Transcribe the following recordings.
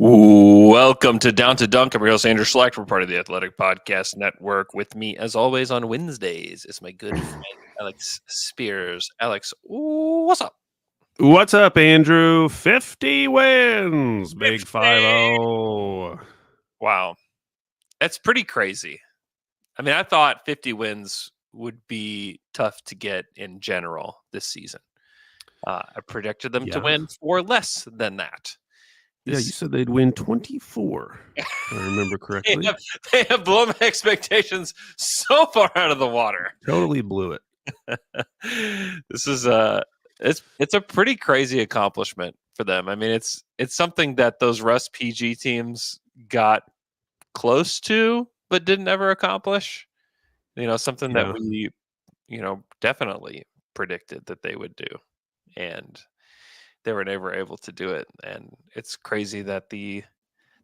Welcome to Down to Dunk. I'm your host, Andrew Schlecht. We're part of the Athletic Podcast Network. With me, as always, on Wednesdays is my good friend, Alex Speers. Alex, what's up? What's up, Andrew? 50 wins. Big 50. 5-0. Wow. That's pretty crazy. I mean, I thought 50 wins would be tough to get in general this season. I predicted them to win for less than that. Yeah, you said they'd win 24, if I remember correctly. They have blown my expectations so far out of the water. Totally blew it. This is it's a pretty crazy accomplishment for them. I mean, it's something that those Russ PG teams got close to but didn't ever accomplish. Something that we, definitely predicted that they would do, and they were never able to do it. And it's crazy that the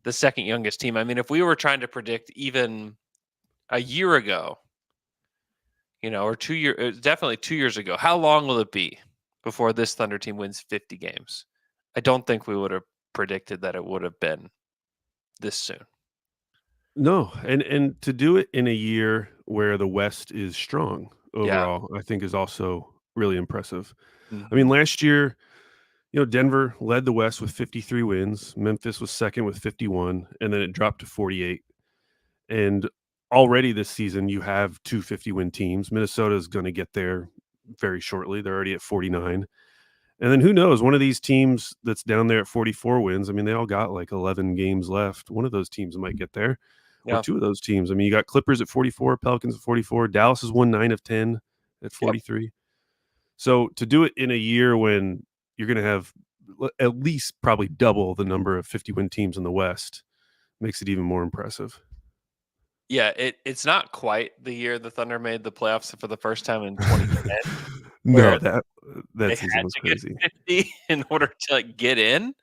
second youngest team. I mean, if we were trying to predict even a year ago, or 2 years, definitely 2 years ago, how long will it be before this Thunder team wins 50 games? I don't think we would have predicted that it would have been this soon. No, and to do it in a year where the West is strong overall, I think is also really impressive. Mm-hmm. I mean, last year, Denver led the West with 53 wins. Memphis was second with 51, and then it dropped to 48. And already this season, you have two 50-win teams. Minnesota is going to get there very shortly. They're already at 49. And then who knows? One of these teams that's down there at 44 wins, I mean, they all got like 11 games left. One of those teams might get there, or two of those teams. I mean, you got Clippers at 44, Pelicans at 44. Dallas has won 9 of 10 at 43. Yep. So to do it in a year when you're going to have at least probably double the number of 50-win teams in the West makes it even more impressive. Yeah, it's not quite the year the Thunder made the playoffs for the first time in 2010. No, that season was crazy. Get 50 in order to get in.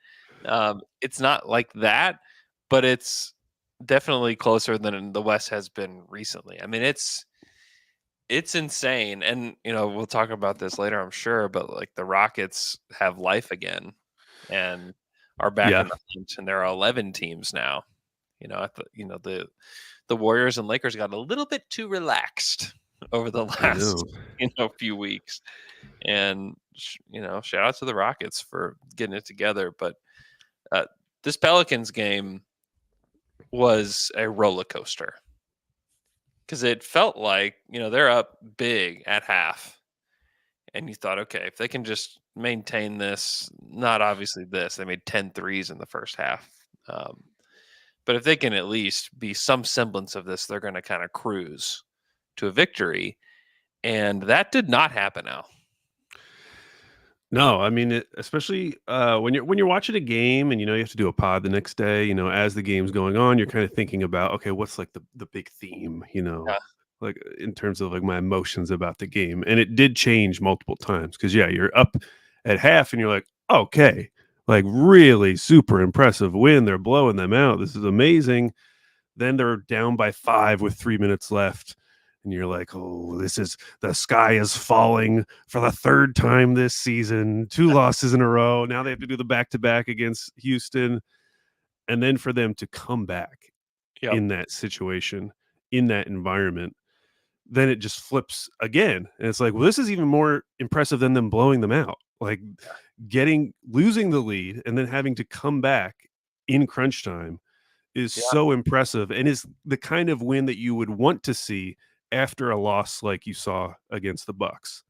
It's not like that, but it's definitely closer than the West has been recently. I mean, it's insane, and we'll talk about this later, I'm sure. But like the Rockets have life again, and are back in the hunt, and there are 11 teams now. The Warriors and Lakers got a little bit too relaxed over the last few weeks, and shout out to the Rockets for getting it together. But this Pelicans game was a roller coaster because it felt like they're up big at half, and you thought, okay, if they can just maintain this, not obviously this, they made 10 threes in the first half. But if they can at least be some semblance of this, they're going to kind of cruise to a victory. And that did not happen now. No, I mean, especially when you're watching a game and you have to do a pod the next day. As the game's going on, you're kind of thinking about, okay, what's like the big theme, like in terms of like my emotions about the game. And it did change multiple times because you're up at half and you're like, okay, like really super impressive win. They're blowing them out. This is amazing. Then they're down by 5 with 3 minutes left. And you're like, oh, the sky is falling for the third time this season. 2 losses in a row. Now they have to do the back-to-back against Houston. And then for them to come back in that situation, in that environment, then it just flips again. And it's like, well, this is even more impressive than them blowing them out. Like losing the lead and then having to come back in crunch time is so impressive and is the kind of win that you would want to see after a loss like you saw against the Bucks.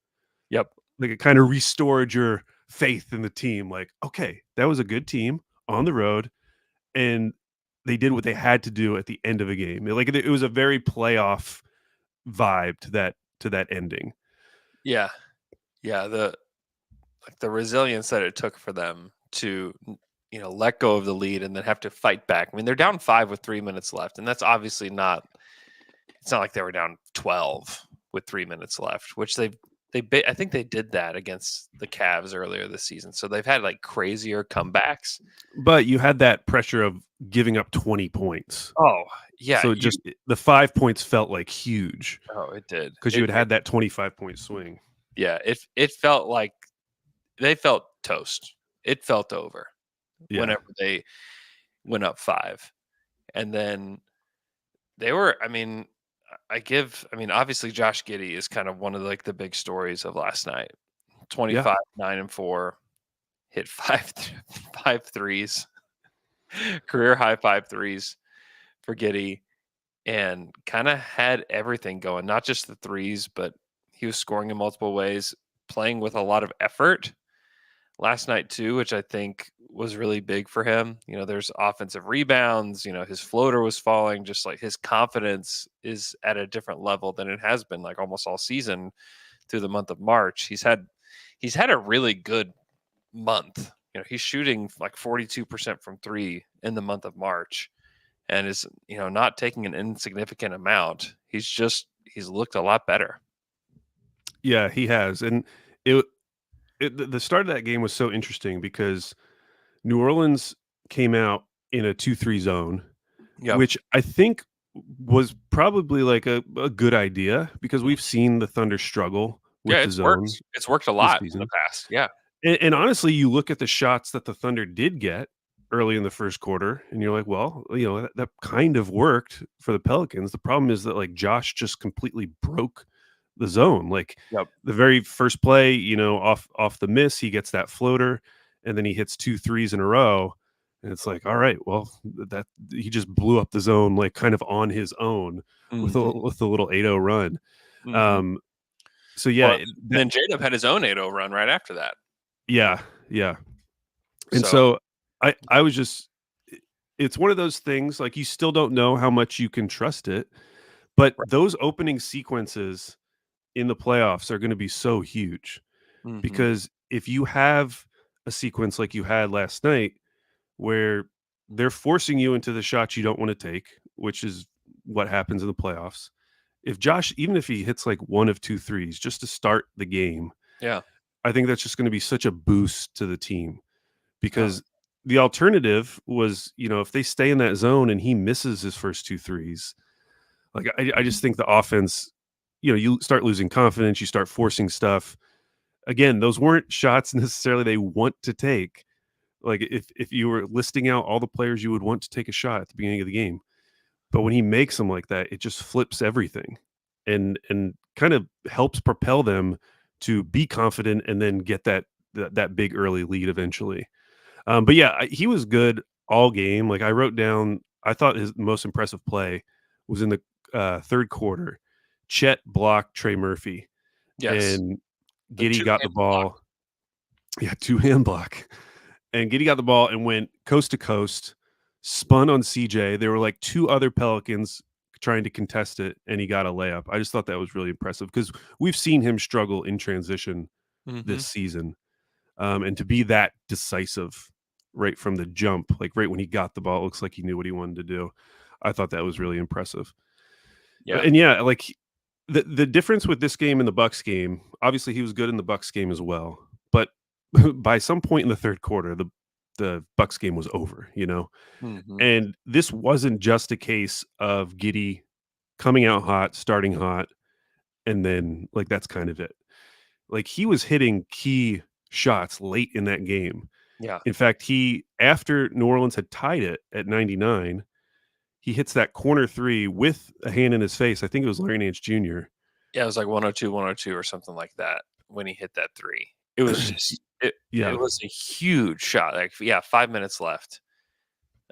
Yep. Like it kind of restored your faith in the team. Like, okay, that was a good team on the road, and they did what they had to do at the end of a game. It was a very playoff vibe to that ending. Yeah. Yeah. The resilience that it took for them to let go of the lead and then have to fight back. I mean, they're down 5 with 3 minutes left, and that's obviously not. It's not like they were down 12 with 3 minutes left, which I think they did that against the Cavs earlier this season. So they've had like crazier comebacks. But you had that pressure of giving up 20 points. Oh, yeah. So the 5 points felt like huge. Oh, it did. Because you had that 25-point swing. Yeah, it felt like they felt toast. It felt over whenever they went up 5. And then they were, obviously Josh Giddey is kind of one of like the big stories of last night. Yeah. 25, 9 and 4, hit five threes, career high 5 threes for Giddey, and kind of had everything going, not just the threes, but he was scoring in multiple ways, playing with a lot of effort last night too, which I think was really big for him. There's offensive rebounds, his floater was falling, just like his confidence is at a different level than it has been like almost all season through the month of March. He's had a really good month. He's shooting like 42% from 3 in the month of March and is, not taking an insignificant amount. He's looked a lot better. Yeah, he has. And it, the start of that game was so interesting because New Orleans came out in a 2-3 zone, Yep. which I think was probably like a good idea because we've seen the Thunder struggle Yeah, with the it's worked. zone It's worked a this lot in the season. past. Yeah. And honestly, you look at the shots that the Thunder did get early in the first quarter, and you're like, well, that kind of worked for the Pelicans. The problem is that like Josh just completely broke the zone. Like Yep. the very first play, off the miss, he gets that floater, and then he hits 2 threes in a row. And it's like, all right, well, that he just blew up the zone like kind of on his own with a Mhm. little 8-0 run. Mhm. Um, so yeah, Well, and then J-Dub had his own 8-0 run right after that. yeah, yeah. And So, so I was just it's one of those things, like, you still don't know how much you can trust it, but those opening sequences in the playoffs are gonna be so huge mhm. because if you have a sequence like you had last night where they're forcing you into the shots you don't wanna take, which is what happens in the playoffs. If Josh even if he hits, like, 1 of 2 threes just to start the game, Yeah. I think that's just gonna be such a boost to the team. Oh, Because the alternative was, if they stay in that zone and he misses his first 2 threes, like, I just think the offense, you start losing confidence, you start forcing stuff. Again, those weren't shots necessarily they want to take. Like, if you were listing out all the players you would want to take a shot at the beginning of the game, but when he makes them like that, it just flips everything and kind of helps propel them to be confident and then get that big early lead eventually. But yeah, he was good all game. Like I wrote down, I thought his most impressive play was in the third quarter. Chet blocked Trey Murphy, yes. and The Giddy got the two-handed block. ball. Yeah, two hand block, and Giddy got the ball and went coast to coast, spun on CJ. There were like two other Pelicans trying to contest it, and he got a layup. I just thought that was really impressive because we've seen him struggle in transition this Mhm. season. And to be that decisive right from the jump, like right when he got the ball, it looks like he knew what he wanted to do. I thought that was really impressive. Yeah. And yeah, like the difference with this game and the Bucks game, obviously he was good in the Bucks game as well, but by some point in the third quarter, the Bucks game was over. Mhm. And this wasn't just a case of Giddy coming out hot, starting hot, and then like that's kind of it. Like he was hitting key shots late in that game. Yeah. In fact, he after New Orleans had tied it at 99, he hits that corner three with a hand in his face. I think it was Larry Nance Jr. Yeah, it was like 102, 102 or something like that when he hit that 3. It was just it Yeah. was a huge shot. Like, yeah, 5 minutes left.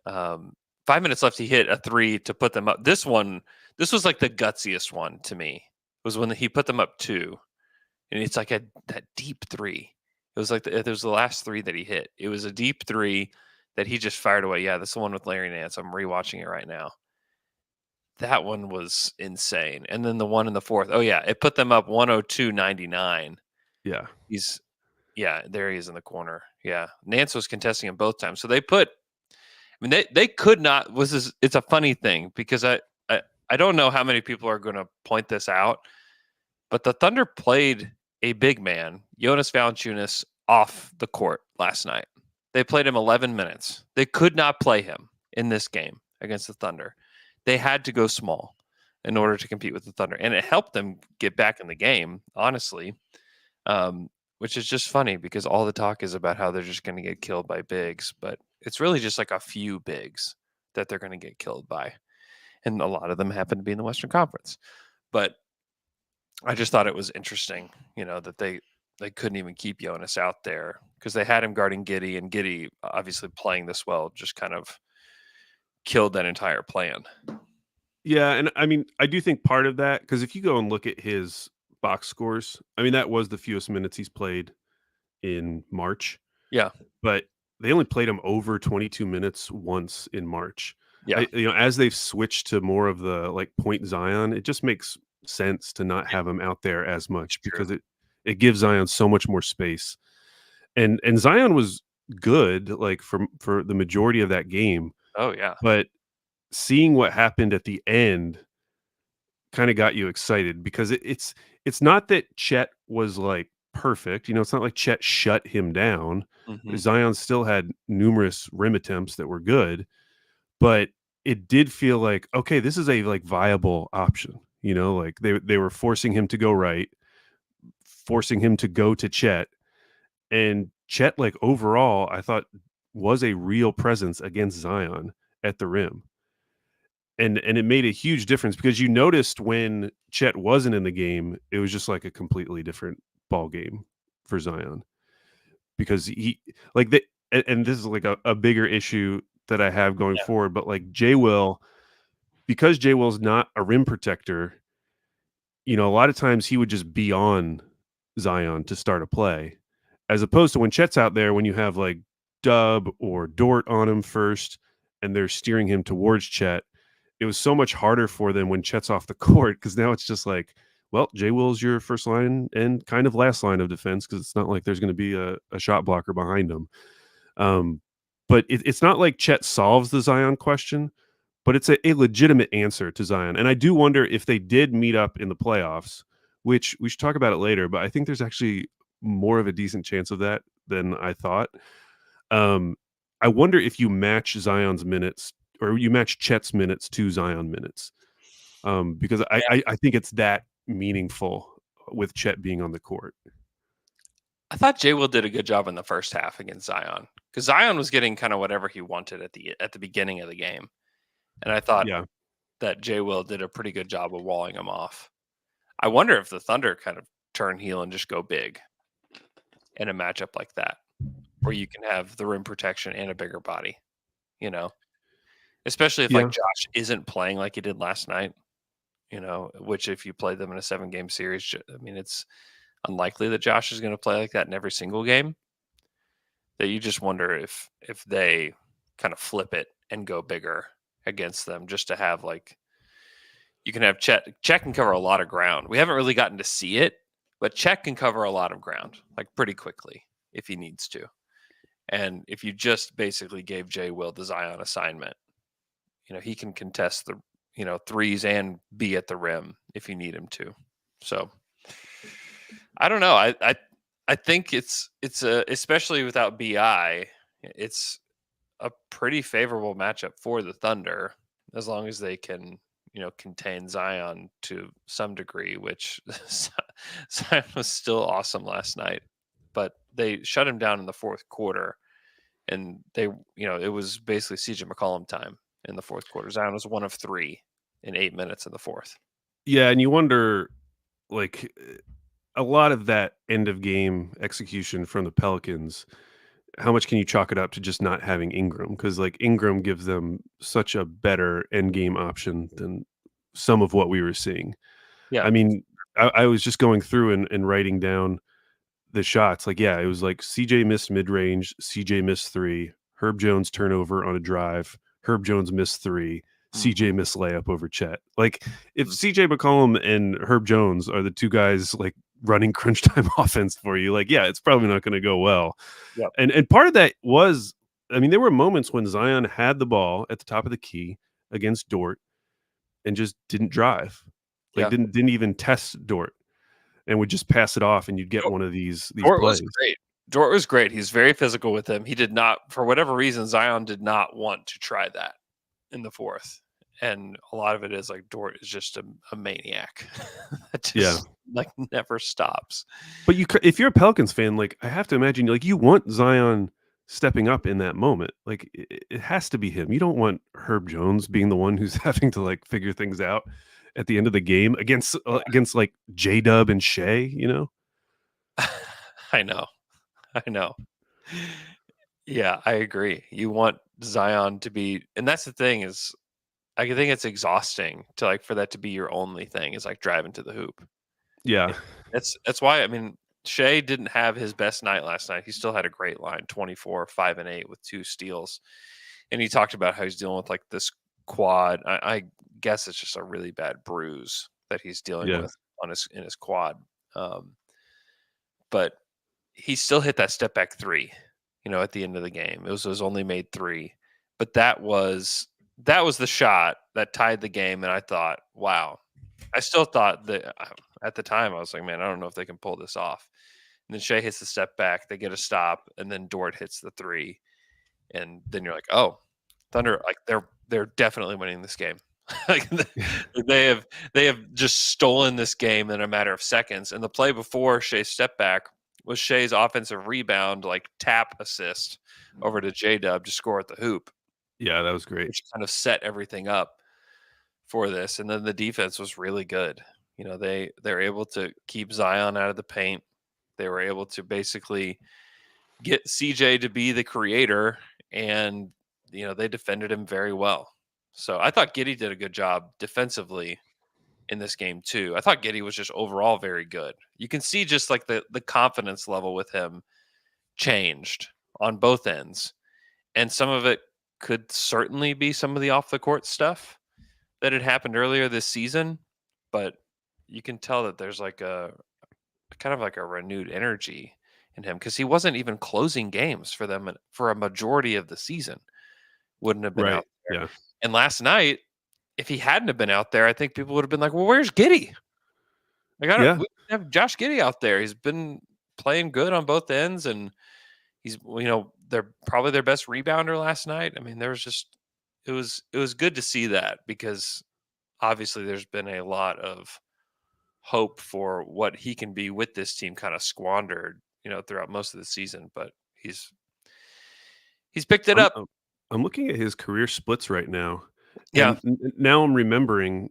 Um, 5 minutes left, he hit a 3 to put them up. This was like the gutsiest one to me, was when he put them up 2, and it's like that deep 3. It was like it was the last 3 that he hit. It was a deep 3 that he just fired away. Yeah, that's the one with Larry Nance. I'm rewatching it right now. That one was insane. And then the one in the fourth, oh yeah, it put them up 102-99. Yeah. He's Yeah, there he is in the corner. Yeah. Nance was contesting him both times. So they could not it's a funny thing because I don't know how many people are gonna point this out, but the Thunder played a big man, Jonas Valanciunas, off the court last night. They played him 11 minutes. They could not play him in this game against the Thunder. They had to go small in order to compete with the Thunder, and it helped them get back in the game, honestly. Which is just funny because all the talk is about how they're just going to get killed by bigs, but it's really just like a few bigs that they're going to get killed by, and a lot of them happen to be in the Western Conference. But I just thought it was interesting, that they couldn't even keep Jonas out there because they had him guarding Giddey, and Giddey obviously playing this well just kind of killed that entire plan. Yeah, and I mean, I do think part of that, because if you go and look at his box scores, I mean, that was the fewest minutes he's played in March, Yeah, but they only played him over 22 minutes once in March. yeah, As they've switched to more of the like point Zion, it just makes sense to not have him out there as much true. because it gives Zion so much more space. And Zion was good like for the majority of that game, Oh yeah, but seeing what happened at the end kind of got you excited because it's not that Chet was like perfect. It's not like Chet shut him down. hmm Zion still had numerous rim attempts that were good, but it did feel like, okay, this is a like viable option. Like they were forcing him to go right, forcing him to go to Chet, and Chet like overall I thought was a real presence against Zion at the rim. And it made a huge difference because you noticed when Chet wasn't in the game, it was just like a completely different ball game for Zion because he like the and this is like a bigger issue that I have going yeah, forward, but like J Will, because J Will's not a rim protector, a lot of times he would just be on Zion to start a play, as opposed to when Chet's out there, when you have like Dub or Dort on him first, and they're steering him towards Chet. It was so much harder for them when Chet's off the court because now it's just like, well, J Will's your first line and kind of last line of defense because it's not like there's going to be a shot blocker behind him. Um, but it's not like Chet solves the Zion question, but it's a legitimate answer to Zion. And I do wonder if they did meet up in the playoffs, which we should talk about it later, but I think there's actually more of a decent chance of that than I thought. Um, I wonder if you match Zion's minutes or you match Chet's minutes to Zion minutes, because yeah. I think it's that meaningful with Chet being on the court. I thought Jay Will did a good job in the first half against Zion because Zion was getting kind of whatever he wanted at the beginning of the game, and I thought Yeah. that Jay Will did a pretty good job of walling him off. I wonder if the Thunder kind of turn heel and just go big in a matchup like that, where you can have the rim protection and a bigger body, you know, especially if like Yeah. Josh isn't playing like he did last night, which if you play them in a 7-game series, I mean, it's unlikely that Josh is going to play like that in every single game. That you just wonder if they kind of flip it and go bigger against them just to have like you can have Chet. Chet can cover a lot of ground. We haven't really gotten to see it, but Chet can cover a lot of ground like pretty quickly if he needs to. And if you just basically gave Jay Will the Zion assignment, he can contest the threes and be at the rim if you need him to. So I don't know. I think it's especially without BI, it's a pretty favorable matchup for the Thunder as long as they can contain Zion to some degree, which Zion was still awesome last night, but they shut him down in the fourth quarter, and it was basically CJ McCollum time in the fourth quarter. Zion was 1 of 3 in 8 minutes in the fourth. Yeah. And you wonder, like, a lot of that end of game execution from the Pelicans, how much can you chalk it up to just not having Ingram? Because like Ingram gives them such a better end game option than some of what we were seeing. Yeah. I mean, I was just going through and writing down the shots. Like, yeah, it was like CJ missed mid range, CJ missed three, Herb Jones turnover on a drive, Herb Jones missed three, CJ Mhm. missed layup over Chet. Like, if Mhm. CJ McCollum and Herb Jones are the two guys like running crunch time offense for you, like, yeah, it's probably not going to go well. Yep. And part of that was, I mean, there were moments when Zion had the ball at the top of the key against Dort and just didn't drive, like Yeah. didn't even test Dort, and would just pass it off, and you'd get one of these Dort was plays. great. Dort was great. He's very physical with him. He did not, for whatever reason, Zion did not want to try that in the fourth. And a lot of it is like Dort is just a maniac that Yeah, just like never stops. but if you're a Pelicans fan, like I have to imagine, like you want Zion stepping up in that moment. Like it has to be him. You don't want Herb Jones being the one who's having to like figure things out at the end of the game against like J Dub and Shea. You know? I know. I know. Yeah, I agree. You want Zion to be, and that's the thing is, I think it's exhausting to like for that to be your only thing is like driving to the hoop. Yeah, It, that's why I mean Shea didn't have his best night last night. He still had a great line, 24, 5 and 8 with 2 steals, and he talked about how he's dealing with like this quad. I guess it's just a really bad bruise that he's dealing yeah, with on his in his quad. Um, but he still hit that step back three, at the end of the game. It was only made three, but that was the shot that tied the game. And I thought, wow. I still thought that at the time I was like, man, I don't know if they can pull this off. And then Shea hits the step back, they get a stop, and then Dort hits the three, and then you're like, oh, Thunder, like they're definitely winning this game. Like they have just stolen this game in a matter of seconds. And the play before Shea's step back was Shea's offensive rebound, like tap assist over to J Dub to score at the hoop, yeah. That was great. which kind of set everything up for this. And then the defense was really good. They're able to keep Zion out of the paint. They were able to basically get CJ to be the creator, and they defended him very well. So I thought Giddy did a good job defensively in this game too. I thought Giddy was just overall very good. You can see just like the confidence level with him changed on both ends. And some of it could certainly be some of the off the court stuff that had happened earlier this season, but you can tell that there's like a kind of like a renewed energy in him because he wasn't even closing games for them for a majority of the season. Wouldn't have been Right. out there. Yeah. And last night, if he hadn't have been out there, I think people would have been like, "Well, where's Giddy? Like, Yeah. we have Josh Giddy out there. He's been playing good on both ends, and he's they're probably their best rebounder last night. I mean, there was just it was good to see that because obviously there's been a lot of hope for what he can be with this team kind of squandered, throughout most of the season, but he's picked it I'm up. I'm I'm looking at his career splits right now, Yeah. and now I'm remembering,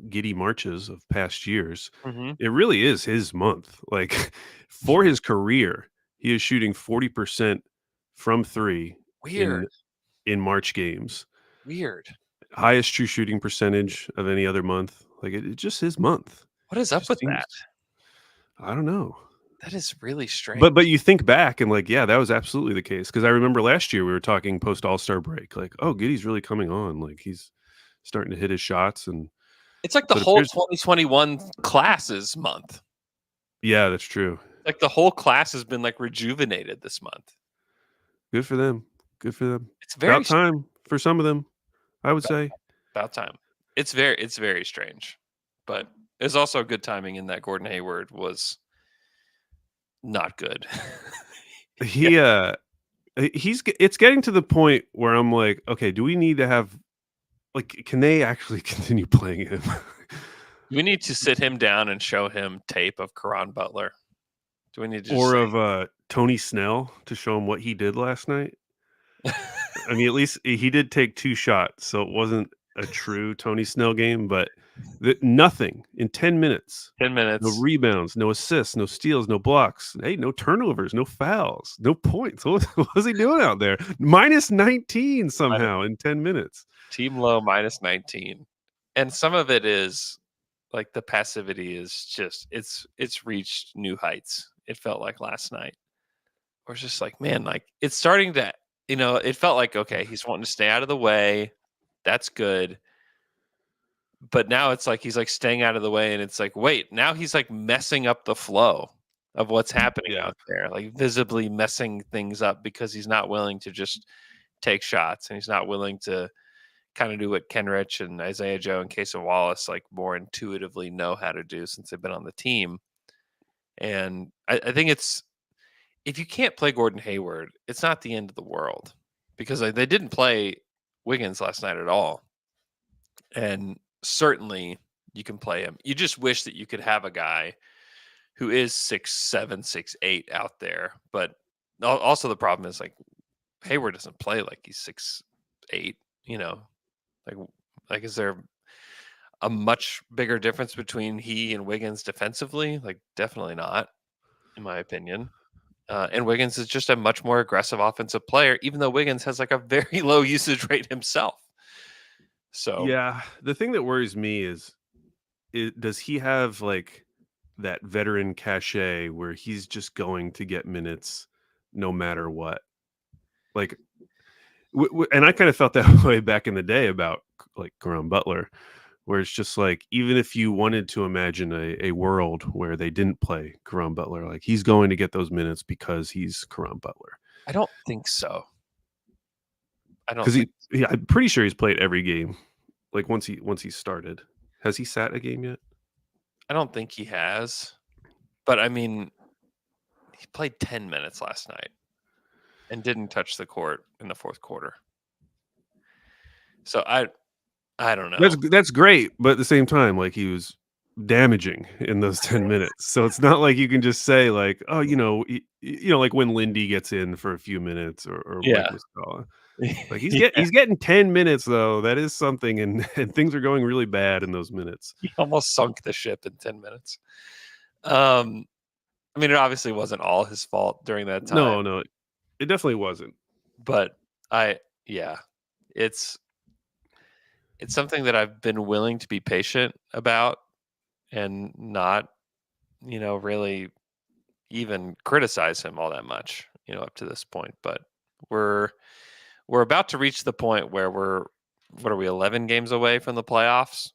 giddy marches of past years. Mhm. It really is his month. Like for his career, he is shooting 40% from 3 Weird. in March games. Weird. Highest true shooting percentage of any other month. Like it's just his month. What is up Just with that? seems I don't know. That is really But strange. you think back and like, yeah, that was absolutely the case. Because I remember last year we were talking post All-Star break, like, "Oh, Giddy's really coming on, like, he's starting to hit his shots," It's like the so it whole appears. 2021 classes month. Yeah, that's true. Like the whole class has been like rejuvenated this month. Good for them. Good for them. It's very About strange. time for some of them, I would say. About time. It's very strange. But it's also good timing in that Gordon Hayward was not good. Yeah. He, it's getting to the point where I'm like, "Okay, do we need to have like, can they actually continue playing him?" We need to sit him down and show him tape of Karan Butler. Do we need to just Or of, Tony Snell to show him what he did last night? say I mean, at least he did take 2 shots, so it wasn't a true Tony Snell game, but nothing in 10 minutes. 10 No minutes? rebounds, no assists, no steals, no blocks. Hey, no turnovers, no fouls, no points. What was he doing out there? Minus 19 Minus somehow in 10 minutes. team low minus 19. And some of it is like the passivity is just it's reached new heights. It felt like last night. Or it's just like, man, like it's starting to, it felt like okay, he's wanting to stay out of the way. That's good. But now it's like he's like staying out of the way and it's like, wait, now he's like messing up the flow of what's happening Yeah. out there, like visibly messing things up because he's not willing to just take shots and he's not willing to kind of do what Kenrich and Isaiah Joe and Casey Wallace like more intuitively know how to do since they've been on the team. And I think it's if you can't play Gordon Hayward, it's not the end of the world because like, they didn't play Wiggins last night at all. And certainly you can play him. You just wish that you could have a guy who is 6'7", 6'8" out there. But Also, the problem is like Hayward doesn't play like he's 6'8", like is there a much bigger difference between he and Wiggins defensively? Like, definitely not, in my opinion. And Wiggins is just a much more aggressive offensive player, even though Wiggins has like a very low usage rate himself. So Yeah, the thing that worries me is, does he have like that veteran cachet where he's just going to get minutes no matter what? Like, and I kind of felt that way back in the day about like Caron Butler, where it's just like, even if you wanted to imagine a world where they didn't play Caron Butler, like he's going to get those minutes because he's Caron Butler. I don't think so. I don't Because think I'm pretty sure he's played every game. Like once he started, has he sat a game yet? I don't think he has. But I mean, he played 10 minutes last night and didn't touch the court in the fourth quarter. So I don't know. That's great, but at the same time, like he was damaging in those 10 minutes. So it's not like you can just say like, oh, like when Lindy gets in for a few minutes or Mike Yeah. Muscala. Like Yeah, he's getting 10 minutes though. That is something, and things are going really bad in those minutes. he almost sunk the ship in 10 minutes. I mean, it obviously wasn't all his fault during that time, No, it definitely wasn't. but yeah, it's something that I've been willing to be patient about and not, really even criticize him all that much, up to this point. But we're about to reach the point where what are we, 11 games away from the playoffs?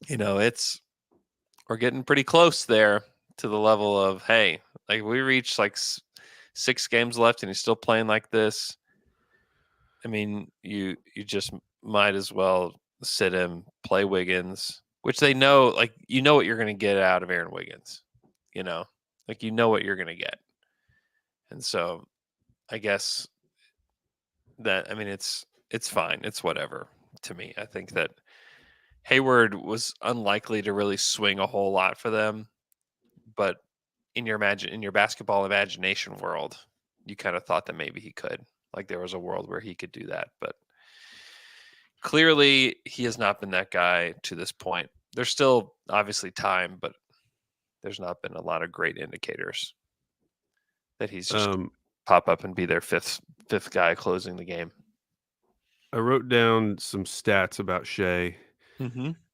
We're getting pretty close there to the level of, hey, like we reached like 6 games left and he's still playing like this. I mean, you just might as well sit him, play Wiggins, which they know, like what you're going to get out of Aaron Wiggins, like what you're going to get, and so I guess that, I mean, it's fine, it's whatever to me. I think that Hayward was unlikely to really swing a whole lot for them, but in your basketball imagination world, you kind of thought that maybe he could, like there was a world where he could do that, but clearly he has not been that guy to this point. There's still obviously time, but there's not been a lot of great indicators that he's just pop up and be their fifth guy closing the game. I wrote down some stats about Shea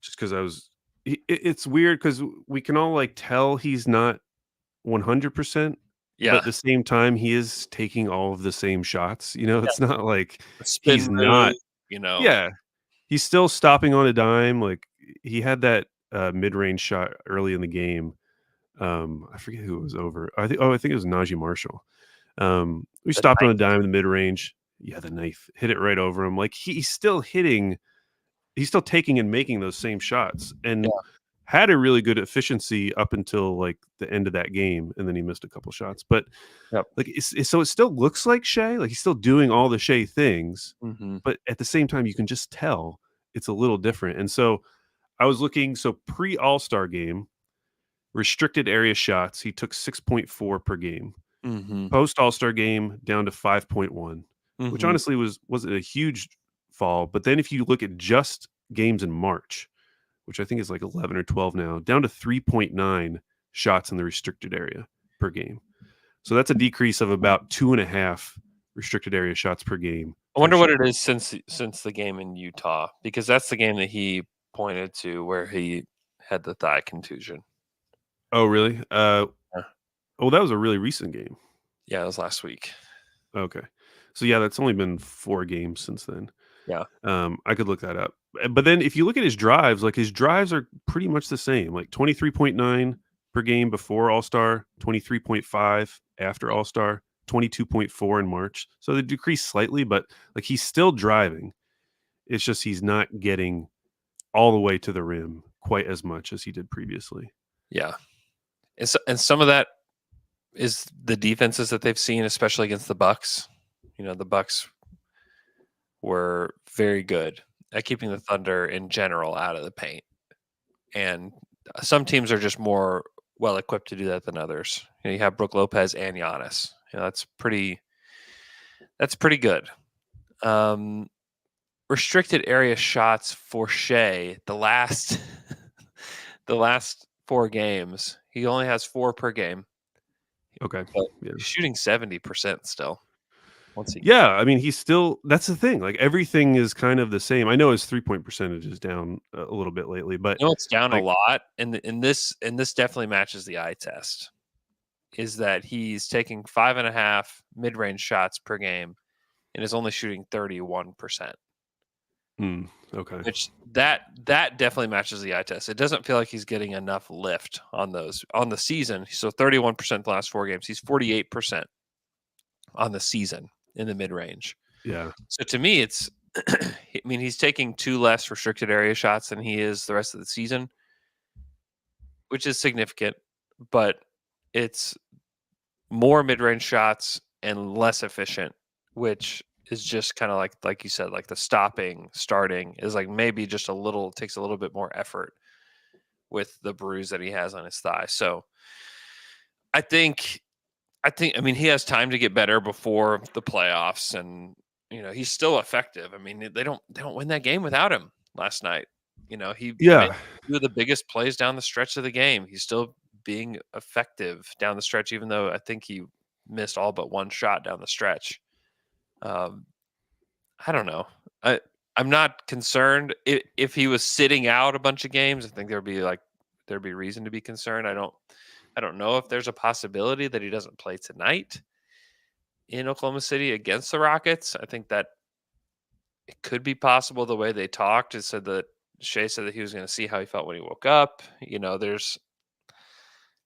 just because it's weird because we can all like tell he's not 100%, but Yeah. at the same time, he is taking all of the same shots. Yeah. It's not like The spin he's move, not. Yeah, he's still stopping on a dime. Like he had that mid-range shot early in the game. I forget who it was over. I think it was Najee Marshall. We the stopped on night. a dime in the mid-range. Yeah, the knife hit it right over him. Like he's still hitting. He's still taking and making those same shots, and Yeah. had a really good efficiency up until like the end of that game, and then he missed a couple shots. But Yep. like, so it still looks like Shea. Like he's still doing all the Shea things, but at the same time, you can just tell it's a little different. And so I was looking. So pre All Star game, restricted area shots, he took 6.4 per game. Post All Star game, down to 5.1, which honestly wasn't a huge fall. But then if you look at just games in March, which I think is like 11 or 12 now, down to 3.9 shots in the restricted area per game. So that's a decrease of about 2.5 restricted area shots per game. I wonder what it is since the game in Utah, because that's the game that he pointed to where he had the thigh contusion. Oh, really? Oh, that was a really recent game. Yeah, it was last week. Okay. So yeah, that's only been 4 games since then. Yeah. I could look that up. But then if you look at his drives, like his drives are pretty much the same, like 23.9 per game before All-Star, 23.5 after All-Star, 22.4 in March. So they decreased slightly, but like he's still driving. It's just he's not getting all the way to the rim quite as much as he did previously. Yeah. And some of that is the defenses that they've seen, especially against the Bucks. The Bucks were very good at keeping the Thunder in general out of the paint. And some teams are just more well equipped to do that than others. You have Brook Lopez and Giannis That's pretty good. Restricted area shots for Shea, the last the last 4 games, he only has 4 per game. Okay. But Yeah. he's shooting 70% still. Once he Yeah, I mean, he's still that's the thing, like, everything is kind of the same. I know his three-point percentage is down a little bit lately, but, it's down a like lot, and this definitely matches the eye test, is that he's taking 5.5 mid-range shots per game and is only shooting 31%, okay. which that definitely matches the eye test. It doesn't feel like he's getting enough lift on those on the season. So 31% the last 4 games. He's 48% on the season in the mid-range. Yeah. So to me, it's I mean, he's taking 2 less restricted area shots than he is the rest of the season, which is significant, but it's more mid-range shots and less efficient, which is just kind of like you said, like the starting is like maybe just a little takes a little bit more effort with the bruise that he has on his thigh. So I think I mean he has time to get better before the playoffs, and he's still effective. I mean they don't win that game without him last night. He made Yeah. 2 of the biggest plays down the stretch of the game. He's still being effective down the stretch, even though I think he missed all but 1 shot down the stretch. Um, I don't know. I'm not concerned if he was sitting out a bunch of games. I think there'd be reason to be concerned. I don't know if there's a possibility that he doesn't play tonight in Oklahoma City against the Rockets. I think that it could be possible the way they talked. It said that Shea said that he was going to see how he felt when he woke up.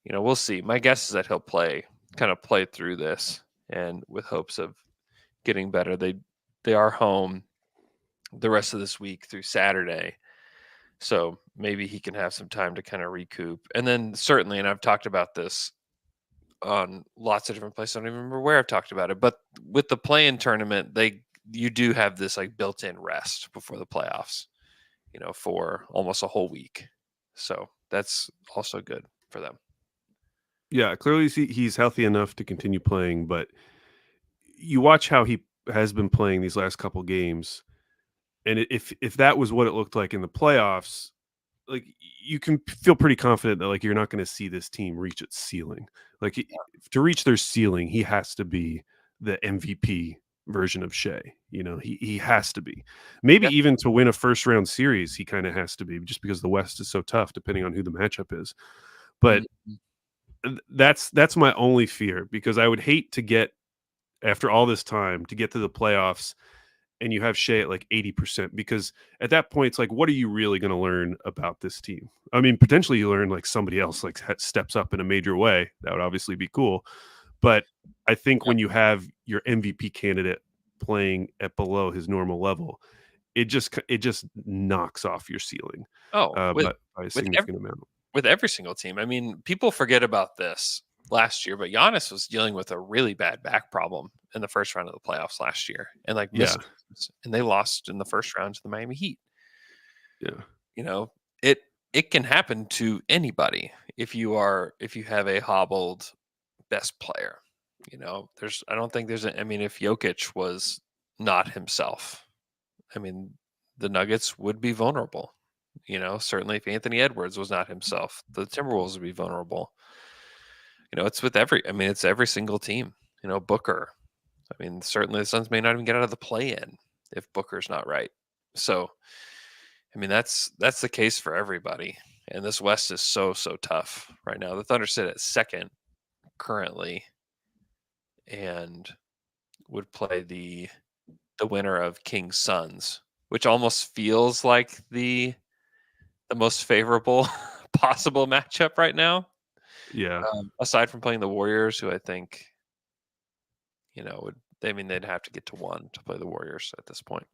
We'll see. My guess is that he'll kind of play through this, and with hopes of getting better. They are home the rest of this week through Saturday. So maybe he can have some time to kind of recoup. And then certainly, and I've talked about this on lots of different places. I don't even remember where I've talked about it, but with the play-in tournament, you do have this like built-in rest before the playoffs, for almost a whole week. So that's also good for them. Yeah, clearly he's healthy enough to continue playing, but you watch how he has been playing these last couple games, and if that was what it looked like in the playoffs, like you can feel pretty confident that like you're not going to see this team reach its ceiling. Like to reach their ceiling, he has to be the MVP version of Shea. He has to be. Maybe Yeah. even to win a first round series, he kind of has to be just because the West is so tough, depending on who the matchup is. But Mhm. that's my only fear, because I would hate to get after all this time to get to the playoffs and you have Shea at like 80%, because at that point it's like, what are you really going to learn about this team? I mean, potentially you learn like somebody else like steps up in a major way. That would obviously be cool. But I think Yeah. when you have your MVP candidate playing at below his normal level, it just knocks off your ceiling Oh, but by a with ev- significant amount. with every single team. I mean, people forget about this last year, but Giannis was dealing with a really bad back problem in the first round of the playoffs last year, and like Yeah, missed games, and they lost in the first round to the Miami Heat. yeah, You know, it it can happen to anybody if you have a hobbled best player. I don't think I mean, if Jokic was not himself, I mean, the Nuggets would be vulnerable. Certainly if Anthony Edwards was not himself, the Timberwolves would be vulnerable. It's every single team. Booker. I mean, certainly the Suns may not even get out of the play-in if Booker's not right. So, I mean, that's the case for everybody. And this West is so tough right now. The Thunder sit at second currently, and would play the winner of Kings Suns, which almost feels like the most favorable possible matchup right now. yeah. Aside from playing the Warriors, who I think, would I mean they'd have to get to 1 to play the Warriors at this point.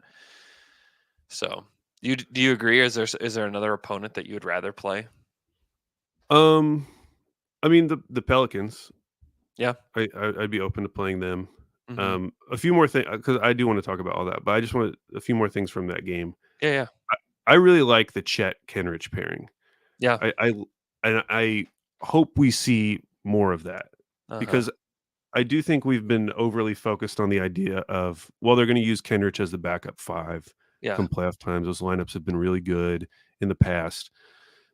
So, do you agree? Is there another opponent that you would rather play? um I mean, the Pelicans, Yeah. I'd be open to playing them. Hmm. A few more things, because I do want to talk about all that, but I just want a few more things from that game. Yeah. Yeah. I really like the Chet Kenrich pairing. Yeah. I hope we see more of that, Uh huh. because I do think we've been overly focused on the idea of, well, they're going to use Kenrich as the backup five Yeah, come playoff times. Those lineups have been really good in the past,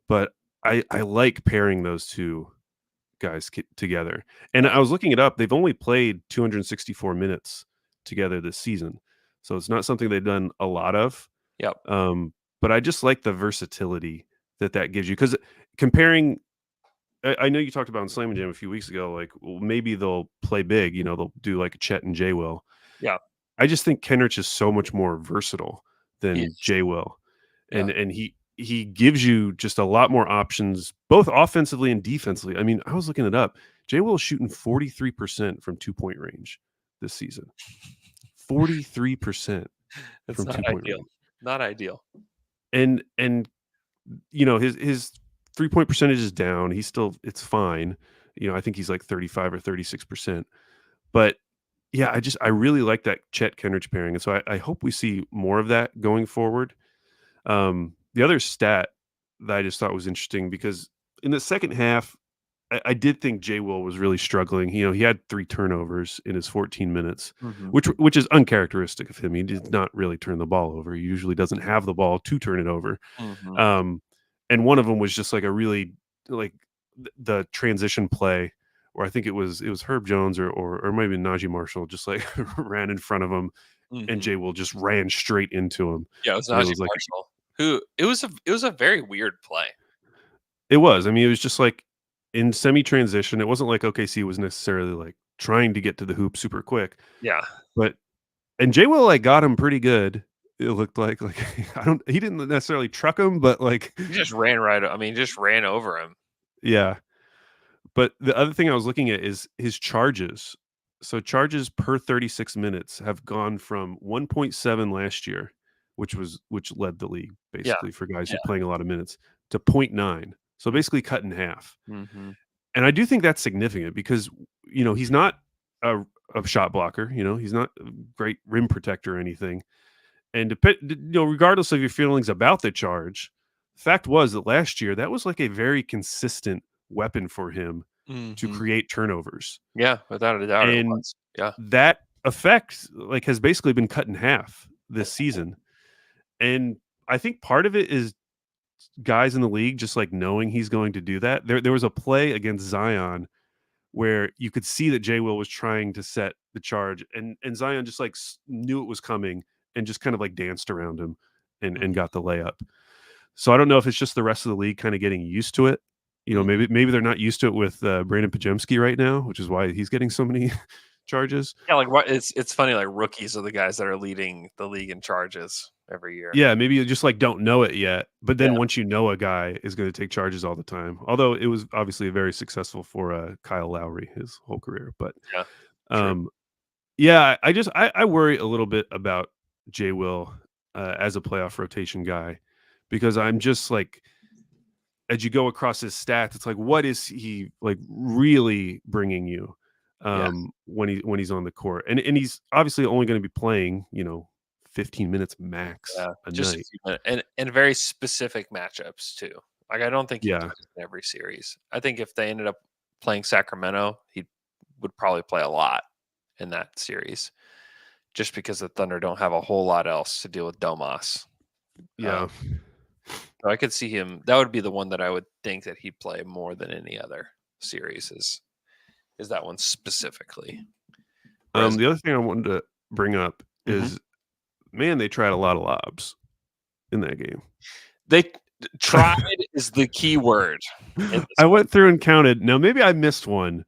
but I like pairing those two guys together. And yeah, I was looking it up. They've only played 264 minutes together this season, so it's not something they've done a lot of. yep, Um, but I just like the versatility that gives you because comparing I know you talked about in Slam and Jam a few weeks ago, like, well, maybe they'll play big, they'll do like a Chet and J Will. yeah. I just think Kenrich is so much more versatile than Yes, J Will. yeah. And he gives you just a lot more options, both offensively and defensively. I mean, I was looking it up. J Will shooting 43% from 2-point range this season. 43% It's from not 2-point ideal. range. Not ideal. And his 3-point percentage is down. He's still it's fine. I think he's like 35 or 36%. But yeah, I really like that Chet Kenrich pairing. And so I hope we see more of that going forward. The other stat that I just thought was interesting because in the second half, I did think Jay Will was really struggling. He had 3 turnovers in his 14 minutes, Mhm, which is uncharacteristic of him. He did not really turn the ball over. He usually doesn't have the ball to turn it over. mhm. Um, and one of them was just like a really like the transition play where I think it was Herb Jones or maybe Najee Marshall just like ran in front of him and Mhm. Jay Will just ran straight into him. Yeah, it was And it Najee was like Marshall, who it was a very weird play. it was. I mean, it was just like in semi transition. It wasn't like OKC was necessarily like trying to get to the hoop super quick, Yeah, but and Jay Will like got him pretty good. It looked like he didn't necessarily truck him, but like he just ran he just ran over him. yeah. But the other thing I was looking at is his charges. So charges per 36 minutes have gone from 1.7 last year, which led the league Yeah, basically for guys who yeah. playing a lot of minutes, to point 0.9. So Mm, basically cut in half. mhm. And I do think that's significant because he's not a, a shot blocker. He's not a great rim protector or anything. And regardless of your feelings about the charge, fact was that last year that was like a very consistent weapon for him to Mhm. create turnovers. Yeah, without a doubt it And was. Yeah. that effect like has basically been cut in half this season. And I think part of it is guys in the league just like knowing he's going to do that. There was a play against Zion where you could see that Jay Will was trying to set the charge and Zion just like knew it was coming and just kind of like danced around him and Mhm, got the layup. So I don't know if it's just the rest of the league kind of getting used to it. mhm. Maybe they're not used to it with Brandon Pajemski right now, which is why he's getting so many charges. Yeah, like, what it's funny, like, rookies are the guys that are leading the league in charges every year. Yeah, maybe you just like don't know it yet, but Yeah, then once you know a guy is going to take charges all the time. Although it was obviously very successful for Kyle Lowry his whole career, but yeah, true. um, yeah, I worry a little bit about Jay Will as a playoff rotation guy because I'm just like as you go across his stats, it's like what is he like really bringing you Yeah, when he's on the court and he's obviously only going to be playing 15 minutes max yeah, a just a night. few minutes, and very specific matchups too. Like, I don't think he Yeah, plays in every series. I think if they ended up playing Sacramento, he would probably play a lot in that series, just because the Thunder don't have a whole lot else to deal with Domas. yeah. So I could see him. That would be the one that I would think that he'd play more than any other series. Is that one specifically? Whereas, The other thing I wanted to bring up mhm. is, man, they tried a lot of lobs in that game. They tried is the key word in this I one. went through and counted. Now, maybe I missed one.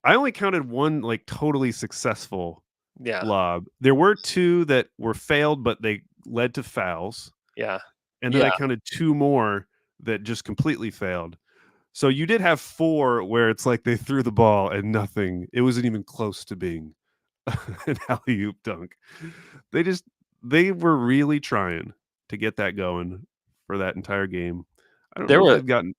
I only counted one like totally successful Yeah, lob. There were two that were failed, but they led to fouls. yeah, And then yeah. I counted two more that just completely failed. So you did have four where it's like they threw the ball and nothing. It wasn't even close to being an alley oop dunk. They just they were really trying to get that going for that entire game. I don't There know if were they've gotten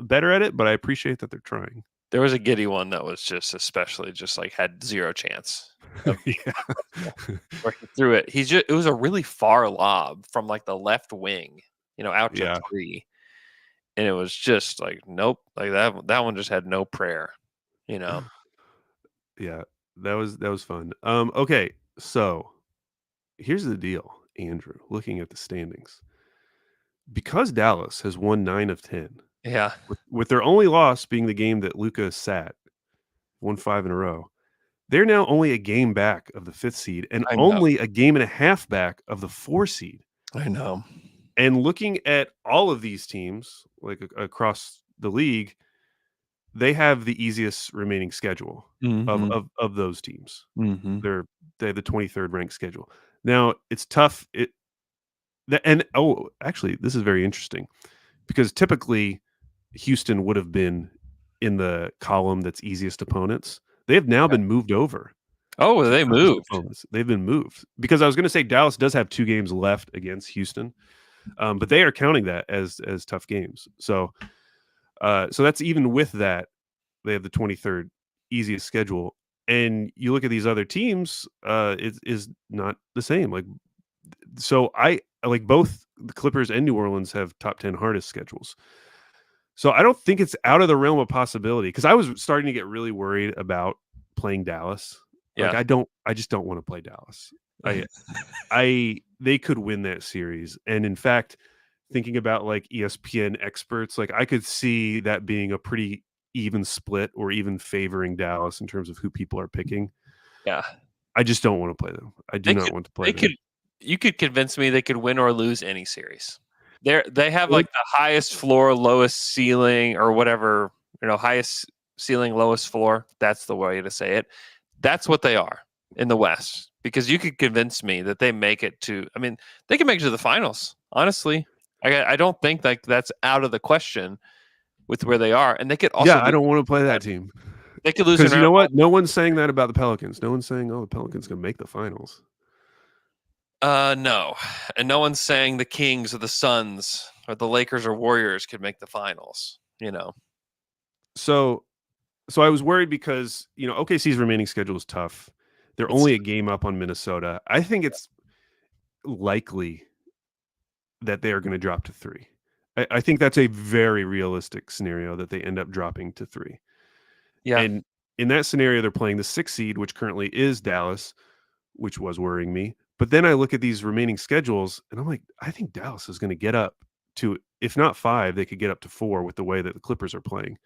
better at it, but I appreciate that they're trying. there was a giddy one that was just especially just like had zero chance of being Yeah. successful, where he threw it. It was a really far lob from like the left wing, out to Yeah. three, and it was just like nope, like that one just had no prayer, you know. Yeah, that was fun. Okay, so here's the deal, Andrew. Looking at the standings, because Dallas has won 9 of 10, Yeah, with their only loss being the game that Luka sat, won 5 in a row. They're now only a game back of the 5th seed and I know. only a game and a half back of the 4 seed. I know. And looking at all of these teams, like across the league, they have the easiest remaining schedule of Mhm. of those teams. Mhm. They have the 23rd ranked schedule. Now it's tough. Actually, this is very interesting because typically Houston would have been in the column that's easiest opponents. They have now been moved over Oh, to they toughest moved. opponents. They've been moved because I was going to say Dallas does have 2 games left against Houston, but they are counting that as tough games. So that's even with that they have the 23rd easiest schedule. And you look at these other teams, it is not the same. So I like both the Clippers and New Orleans have top 10 hardest schedules. So I don't think it's out of the realm of possibility because I was starting to get really worried about playing Dallas. Like Yeah. I just don't want to play Dallas. They could win that series. And in fact, thinking about like ESPN experts, like I could see that being a pretty even split or even favoring Dallas in terms of who people are picking. Yeah. I just don't want to play them. I do They not could want to play they could them. you could convince me they could win or lose any series. They have Like, like the highest floor, lowest ceiling or whatever, highest ceiling, lowest floor. That's the way to say it. That's what they are in the West. Because you could convince me that they make it to I mean, they can make it to the finals, honestly. I don't think like that's out of the question with where they are. And they could also yeah, I lose don't want to play in round that team they could lose in because you round know one. what? No one's saying that about the Pelicans. No one's saying, "Oh, the Pelicans can make the finals." No. And no one's saying the Kings or the Suns or the Lakers or Warriors could make the finals. So, so I was worried because OKC's remaining schedule is tough. They're It's only a game up on Minnesota. I think it's likely that they are going to drop to 3. I think that's a very realistic scenario that they end up dropping to 3. yeah, And in that scenario, they're playing the 6th seed, which currently is Dallas, which was worrying me. But then I look at these remaining schedules and I'm like, I think Dallas is going to get up to, if not 5, they could get up to 4 with the way that the Clippers are playing.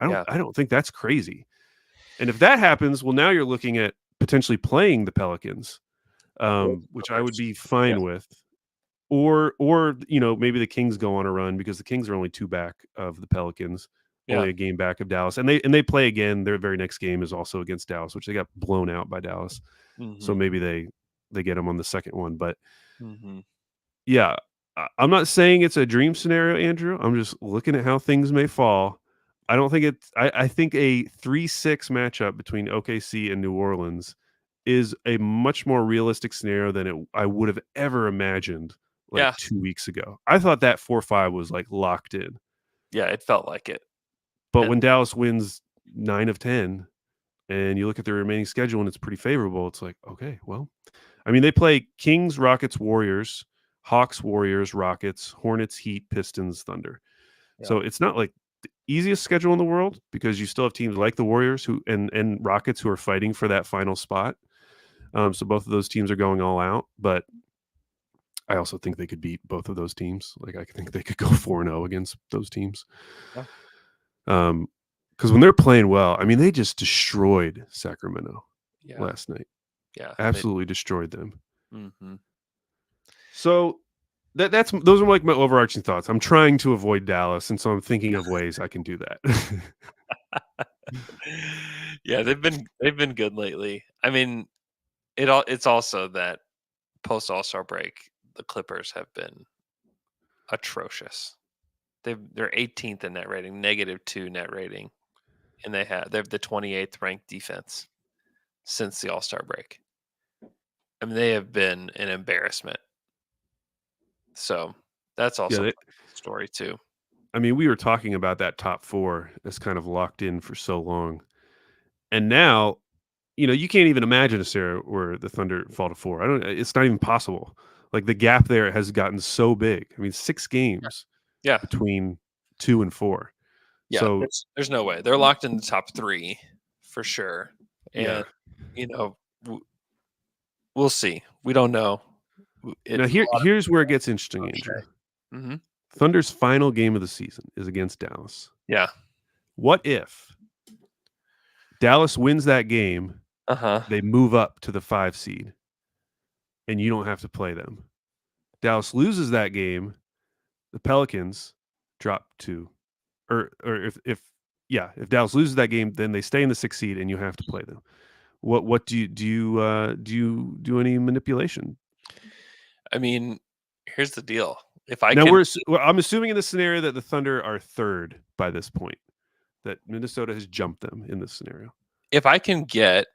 yeah. I don't think that's crazy. And if that happens, well, now you're looking at potentially playing the Pelicans, Or which I would Clippers. be Yeah, fine with. Or maybe the Kings go on a run because the Kings are only 2 back of the Pelicans, yeah. only a game back of Dallas, and they play again. Their very next game is also against Dallas, which they got blown out by Dallas. So Mhm, maybe they get them on the second one. But mhm. yeah, I'm not saying it's a dream scenario, Andrew. I'm just looking at how things may fall. I don't think it's. I think a 3-6 matchup between OKC and New Orleans is a much more realistic scenario than I would have ever imagined like Yeah, 2 weeks ago. I thought that 4-5 was like locked in, yeah, it felt like it. but And when Dallas wins 9 of 10, and you look at their remaining schedule and it's pretty favorable, it's like okay, well, I mean they play Kings, Rockets, Warriors, Hawks, Warriors, Rockets, Hornets, Heat, Pistons, Thunder. yeah, So it's not like the easiest schedule in the world because you still have teams like the Warriors who and Rockets who are fighting for that final spot. So both of those teams are going all out, but I also think they could beat both of those teams. Like I think they could go 4-0 against those teams. yeah, Because when they're playing well, I mean, they just destroyed Sacramento yeah, last night. yeah. Absolutely destroyed them. Mhm. So that's those are like my overarching thoughts. I'm trying to avoid Dallas, and so I'm thinking of ways I can do that. Yeah, they've been good lately. I mean, it's also that post All-Star break, the Clippers have been atrocious. They're 18th in net rating, -2 net rating, and they have the 28th ranked defense since the All-Star break. I mean, they have been an embarrassment. So that's Yeah, also part of the story too. I mean, we were talking about that top 4 as kind of locked in for so long. And now, you can't even imagine a scenario where the Thunder fall to 4. It's not even possible. Like the gap there has gotten so big. I mean, 6 games Yeah, between 2 and 4. yeah. So, There's no way they're locked in the top 3 for sure. and Yeah. you know we'll see. We don't know. Now It's a lot here's where it gets interesting, of Andrew. Shea. Hmm. Thunder's final game of the season is against Dallas. Yeah. What if Dallas wins that game, Uh-huh. they move up to the 5 seed, and you don't have to play them? Dallas loses that game, the Pelicans drop to, or if Dallas loses that game, then they stay in the 6th seed, and you have to play them. What do you do any manipulation? I mean, here's the deal. If I Now can I'm assuming in this scenario that the Thunder are 3rd by this point, that Minnesota has jumped them in this scenario. if I can get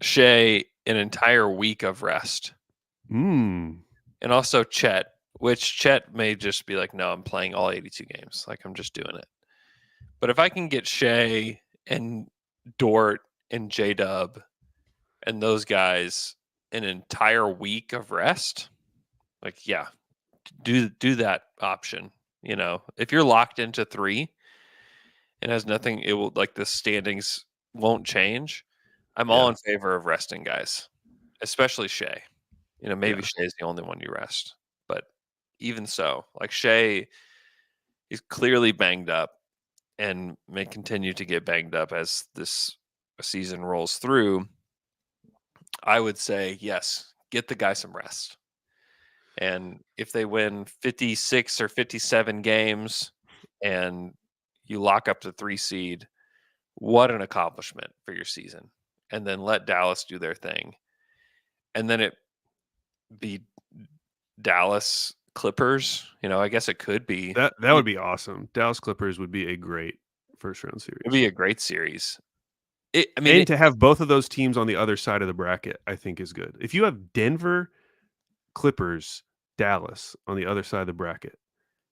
Shea an entire week of rest, Mm. and also Chet, which Chet may just be like, no, I'm playing all 82 games. Like I'm just doing it. But if I can get Shea and Dort and J Dub and those guys an entire week of rest, like yeah, do that option. If you're locked into 3 and has nothing, it will like the standings won't change. I'm all Yeah. in favor of resting guys, especially Shea. Maybe Yeah. Shea's the only one you rest, but even so, like Shea, he's clearly banged up and may continue to get banged up as this season rolls through. I would say yes, get the guy some rest. And if they win 56 or 57 games and you lock up the 3 seed, what an accomplishment for your season. And then let Dallas do their thing. And then it be Dallas Clippers. I guess it could be. That would be awesome. Dallas Clippers would be a great first round It'd series. be a great series. And to have both of those teams on the other side of the bracket, I think is good. If you have Denver, Clippers, Dallas on the other side of the bracket,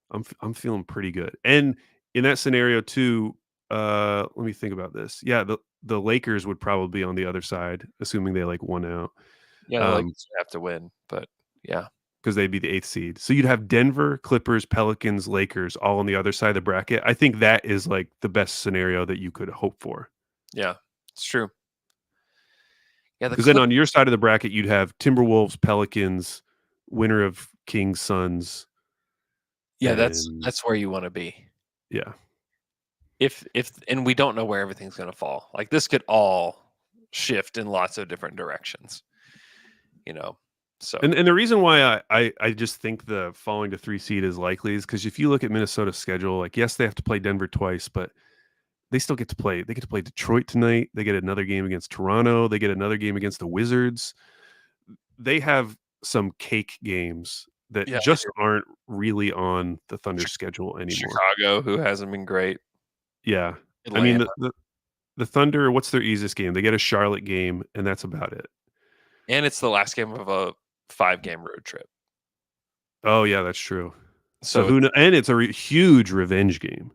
I'm feeling pretty good. And in that scenario too, let me think about this. Yeah, the Lakers would probably be on the other side, assuming they like won out. Yeah, the Lakers have to win, but yeah. Because they'd be the 8th seed. So you'd have Denver, Clippers, Pelicans, Lakers all on the other side of the bracket. I think that is like the best scenario that you could hope for. Yeah, it's true. Yeah, the Because then Clip on your side of the bracket, you'd have Timberwolves, Pelicans, winner of Kings, Suns. Yeah, And that's where you want to be. yeah. If and we don't know where everything's going to fall. Like this could all shift in lots of different directions. So And the reason why I just think the falling to 3 seed is likely is because if you look at Minnesota's schedule, like yes, they have to play Denver twice, but they still get to play. They get to play Detroit tonight. They get another game against Toronto. They get another game against the Wizards. They have some cake games that yeah, just aren't really on the Thunder schedule anymore. Chicago, who hasn't been great. Yeah. I mean, Atlanta. the Thunder, what's their easiest game? They get a Charlotte game, and that's about it. And it's the last game of a 5-game road trip. Oh, yeah, that's true. So So who and it's a huge revenge game.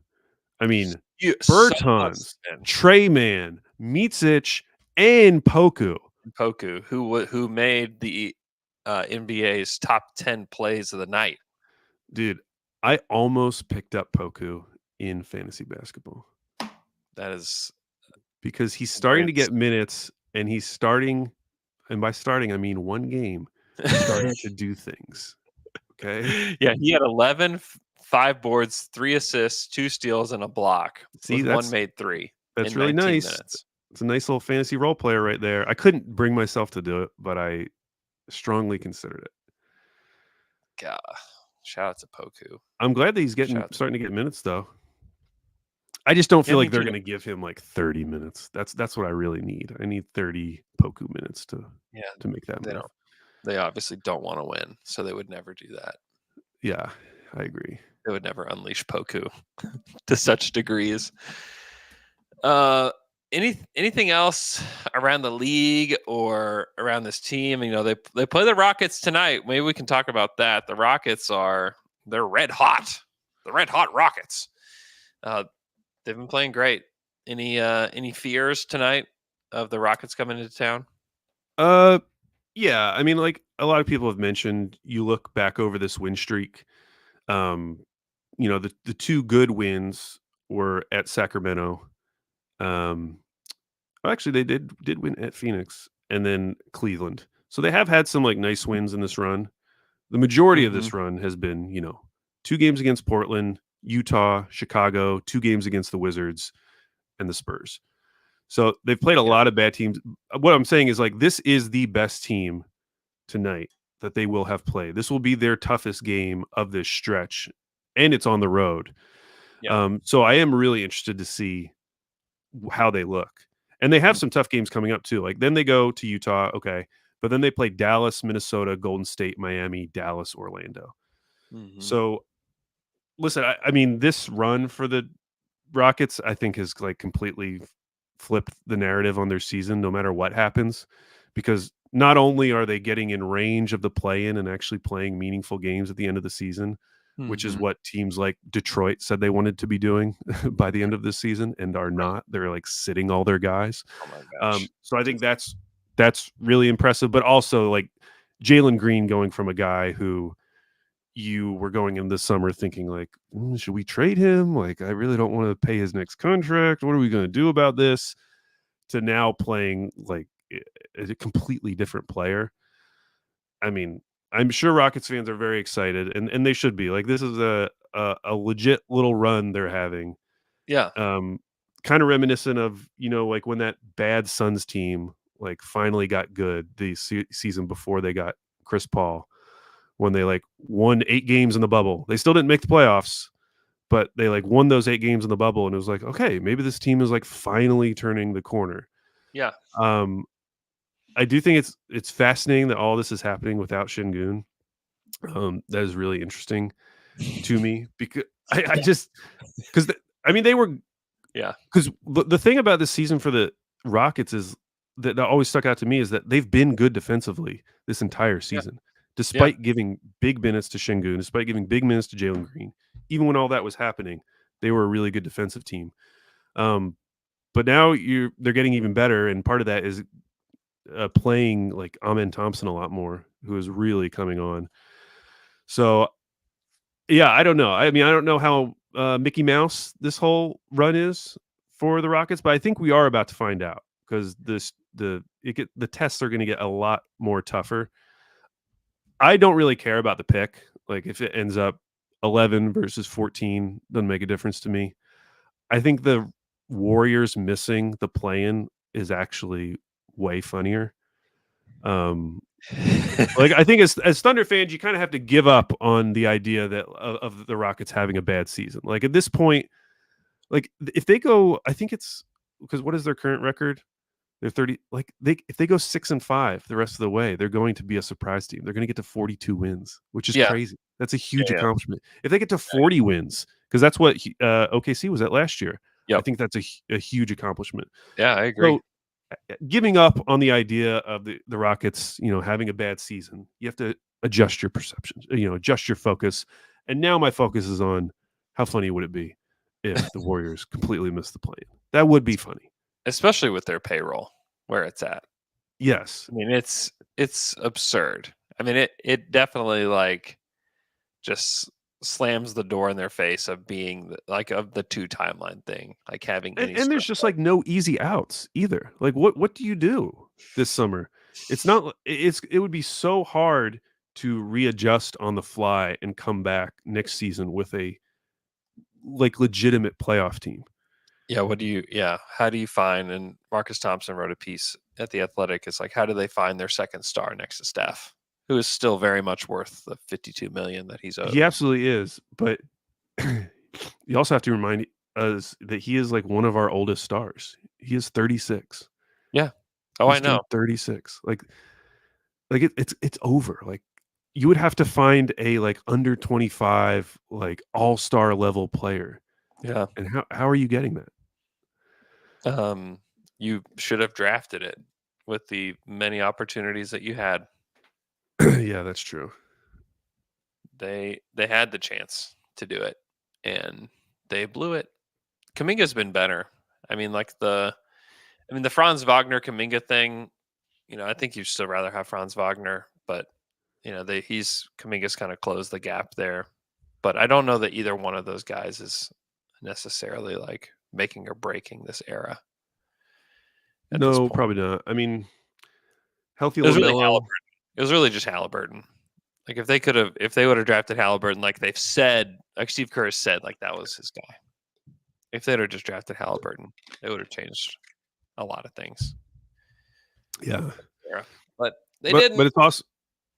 I mean, Bertans, Trey Man, Micic, and Poku. Poku, who made the NBA's top 10 plays of the night. Dude, I almost picked up Poku in fantasy basketball. That is because he's starting to get minutes, and he's starting, and by starting I mean one game, starting to do things. Okay. Yeah, he had 11, 5 boards, 3 assists, 2 steals, and a block. See, one made 3. That's in really 19 nice. Minutes. It's a nice little fantasy role player right there. I couldn't bring myself to do it, but I strongly considered it. God, shout out to Poku. I'm glad that he's starting to get minutes though. I just don't feel like they're going to give him like 30 minutes. That's what I really need. I need 30 Poku minutes to make that move. They obviously don't want to win, so they would never do that. Yeah, I agree. They would never unleash Poku to such degrees. Anything else around the league or around this team? They play the Rockets tonight. Maybe we can talk about that. The Rockets they're red hot. The red hot Rockets. They've been playing great. Any fears tonight of the Rockets coming into town? Yeah. I mean, like a lot of people have mentioned, you look back over this win streak. The 2 good wins were at Sacramento. Actually, they did win at Phoenix and then Cleveland. So they have had some like nice wins in this run. The majority of Mhm. this run has been, 2 games against Portland, Utah, Chicago, 2 games against the Wizards and the Spurs. So they've played a Yeah. lot of bad teams. What I'm saying is like this is the best team tonight that they will have played. This will be their toughest game of this stretch, and it's on the road. Yeah. So I am really interested to see how they look. And they have Mm. some tough games coming up too. Like then they go to Utah, okay, but then they play Dallas, Minnesota, Golden State, Miami, Dallas, Orlando. Mhm. So listen, I mean, this run for the Rockets, I think, has like completely flipped the narrative on their season, no matter what happens, because not only are they getting in range of the play-in and actually playing meaningful games at the end of the season, which is Mhm. what teams like Detroit said they wanted to be doing by the end of this season, and are Right. not. They're like sitting all their guys. Oh my gosh. So I think Just that's really impressive, but also like Jalen Green going from a guy who you were going in this summer thinking like, should we trade him? Like, I really don't want to pay his next contract. What are we going to do about this? To now playing like a completely different player. I mean, I'm sure Rockets fans are very excited, and they should be. Like, this is a legit little run they're having. yeah. Um, Kind of reminiscent of like when that bad Suns team like finally got good the season before they got Chris Paul, when they like won 8 games in the bubble. They still didn't make the playoffs, but they like won those 8 games in the bubble, and it was like, okay, maybe this team is like finally turning the corner. Yeah. Um, I do think it's fascinating that all this is happening without Shingun. That is really interesting to me because I just because I mean they were Yeah. because the thing about this season for the Rockets is that always stuck out to me is that they've been good defensively this entire Yeah. season, Yeah. despite giving big minutes to Shingun, despite giving big minutes to Jalen Green. Even when all that was happening, they were a really good defensive team. Um, but now they're getting even better, and part of that is playing like Amen Thompson a lot more, who is really coming on. So yeah, I don't know. I mean, I don't know how Mickey Mouse this whole run is for the Rockets, but I think we are about to find out because the tests are going to get a lot more tougher. I don't really care about the pick. Like if it ends up 11 versus 14, doesn't make a difference to me. I think the Warriors missing the play-in is actually way funnier. Um, Like, I think as Thunder fans, you kinda have to give up on the idea that of the Rockets having a bad season. Like, at this point, like, if they go I think it's because what is their current record? They're 30 like, if they go 6-5 the rest of the way, they're going to be a surprise team. They're gonna get to 42 wins, which is Yeah. crazy. That's a Yeah. huge Yeah. accomplishment. If they get to 40 wins, because that's what OKC was at last year, I Yep. think that's a huge accomplishment. Yeah. I agree. So giving up on the idea of the Rockets, having a bad season, you have to adjust your perceptions, adjust your focus. And now my focus is on how funny would it be if the Warriors completely missed the plane? That would be funny. Especially with their payroll where it's at. Yes. I mean, it's absurd. I mean, it definitely like just slams the door in their face of being like of the two timeline thing, like having And, any and sort there's of just like no easy outs either. Like what do you do this summer? It's not it would be so hard to readjust on the fly and come back next season with a like legitimate playoff team. yeah. What do you? Yeah. How do you find? And Marcus Thompson wrote a piece at the Athletic. It's like how do they find their second star next to Steph, who is still very much worth the 52 million that he's owed. He absolutely is, but you also have to remind us that he is like one of our oldest stars. He is 36. Yeah. Oh, He I just know. turned 36. Like it's over. Like you would have to find a like under 25 like all-star level player. Yeah. And how are you getting that? Um, you should have drafted it with the many opportunities that you had. Yeah, that's true. They had the chance to do it, and they blew it. Kaminga's been better. I mean the Franz Wagner Kaminga thing. I think you'd still rather have Franz Wagner, but he's Kaminga's kind of closed the gap there. But I don't know that either one of those guys is necessarily like making or breaking this era. at this No, point. probably not. I mean, healthy It was really LaMelo. Halliburton. It was really just Halliburton. Like if they would have drafted Halliburton, like they've said, like Steve Kerr has said, like that was his guy. If they'd have just drafted Halliburton, it would have changed a lot of things. Yeah. Yeah. But they But didn't. it's also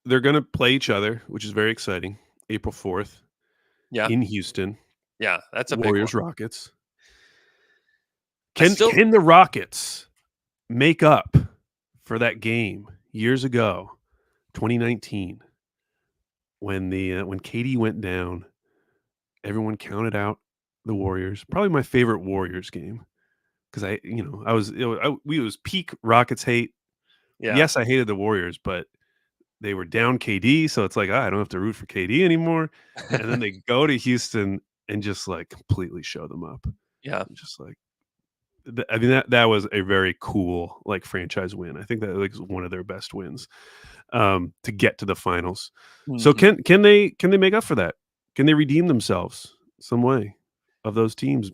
they're gonna play each other, which is very exciting. April 4th Yeah. in Houston. Yeah. That's a big one. Warriors Rockets. I still Can the Rockets make up for that game years ago, 2019, when KD went down? Everyone counted out the Warriors. Probably my favorite Warriors game because I was it was peak Rockets hate. yeah. Yes, I hated the Warriors, but they were down KD, so it's like, I don't have to root for KD anymore. And then they go to Houston and just like completely show them up. Yeah. Just like I mean that was a very cool like franchise win. I think that like was one of their best wins to get to the finals. So Mhm. can they make up for that? Can they redeem themselves some way of those teams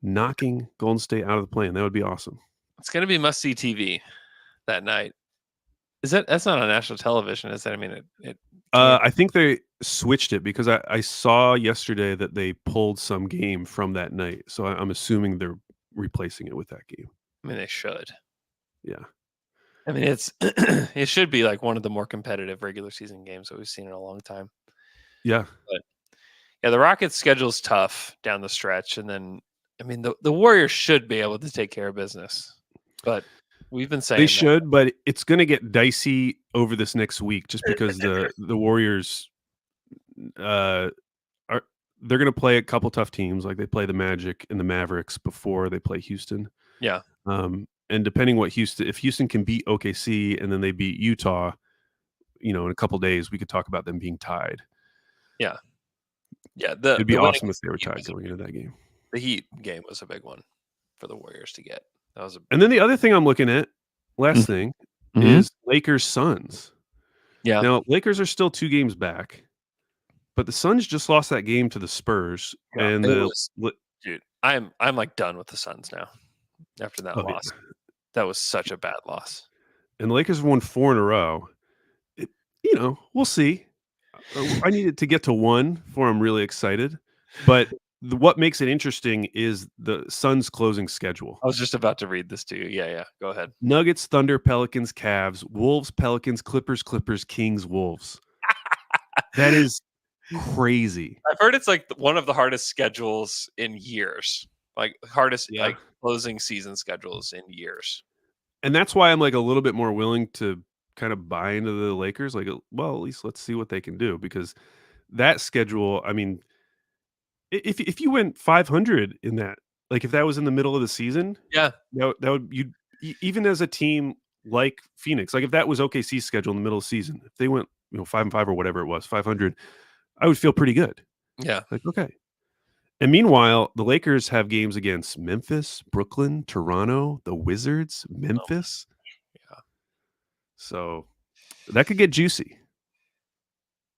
knocking Golden State out of the play? And that would be awesome. It's gonna be must see TV that night. That's not on national television, is it? I mean it can't. I think they switched it because I saw yesterday that they pulled some game from that night. So I'm assuming they're replacing it with that game. I mean they should. Yeah. I mean it's it should be like one of the more competitive regular season games that we've seen in a long time. Yeah. But yeah, the Rockets' schedule's tough down the stretch, and then I mean the Warriors should be able to take care of business, but we've been saying They that. should, but it's going to get dicey over this next week just because the Warriors are they're going to play a couple tough teams, like they play the Magic and the Mavericks before they play Houston. Yeah, And depending if Houston can beat OKC and then they beat Utah, in a couple days we could talk about them being tied. yeah, yeah. It'd be The winning awesome if they were Heat tied was going into that game. the Heat game was a big one for the Warriors to get. That was a And then the other thing I'm looking at, last thing, is Lakers Suns. yeah. Now, Lakers are still 2 games back, but the Suns just lost that game to the Spurs, and It was, dude. I'm like done with the Suns now after that yeah. loss. That was such a bad loss. And the Lakers won 4 in a row. We'll see. I need it to get to 1 before I'm really excited. But what makes it interesting is the Suns' closing schedule. I was just about to read this to you. Yeah, go ahead. Nuggets, Thunder, Pelicans, Cavs, Wolves, Pelicans, Clippers, Kings, Wolves. That is crazy. I've heard it's like one of the hardest schedules in years. Like hardest like closing season schedules in years. And that's why I'm like a little bit more willing to kind of buy into the Lakers. Like, well, at least let's see what they can do, because that schedule, I mean, if you went 500 in that, like if that was in the middle of the season, Yeah, that would even as a team like Phoenix, like if that was OKC's schedule in the middle of the season, if they went 5-5 or whatever it was, 500, I would feel pretty good. yeah. Like, okay. And meanwhile, the Lakers have games against Memphis, Brooklyn, Toronto, the Wizards, Memphis. Yeah. So that could get juicy.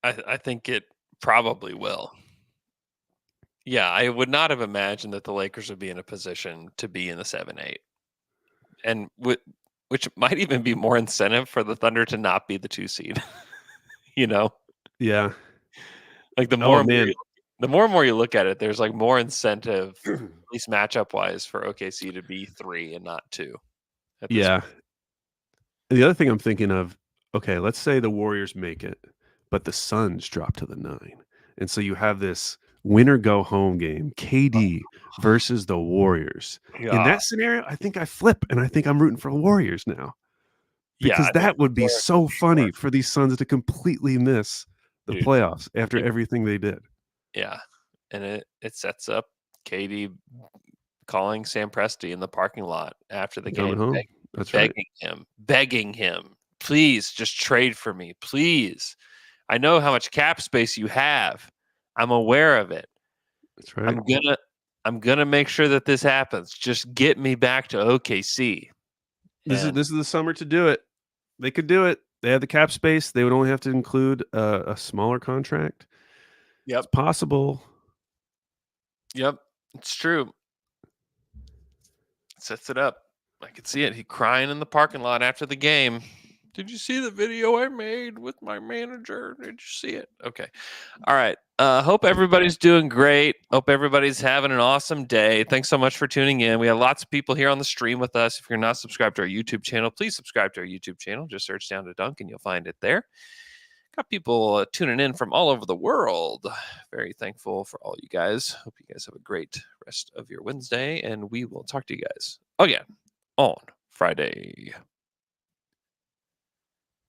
I think it probably will. Yeah, I would not have imagined that the Lakers would be in a position to be in the 7-8. And which might even be more incentive for the Thunder to not be the 2 seed. Yeah. Like the more and more you look at it, there's like more incentive, at least matchup wise, for OKC to be 3 and not 2. Yeah. The other thing I'm thinking of, okay, let's say the Warriors make it, but the Suns drop to the 9. And so you have this winner go home game, KD versus the Warriors. In that scenario, I think I flip and I think I'm rooting for the Warriors now. Because that would be so funny for these Suns to completely miss the playoffs after everything they did. Yeah. And it sets up KD calling Sam Presti in the parking lot after the game, begging him, please just trade for me, please. I know how much cap space you have. I'm aware of it. That's right. I'm gonna make sure that this happens. Just get me back to OKC. This is the summer to do it. They could do it. They have the cap space. They would only have to include a smaller contract. Yep. It's possible. Yep. It's true. It sets it up. I could see it. He crying in the parking lot after the game. Did you see the video I made with my manager? Did you see it? Okay. All right. Hope everybody's doing great. Hope everybody's having an awesome day. Thanks so much for tuning in. We have lots of people here on the stream with us. If you're not subscribed to our YouTube channel, please subscribe to our YouTube channel. Just search Down to Dunk and you'll find it there. Got people tuning in from all over the world. Very thankful for all you guys. Hope you guys have a great rest of your Wednesday, and we will talk to you guys again on Friday.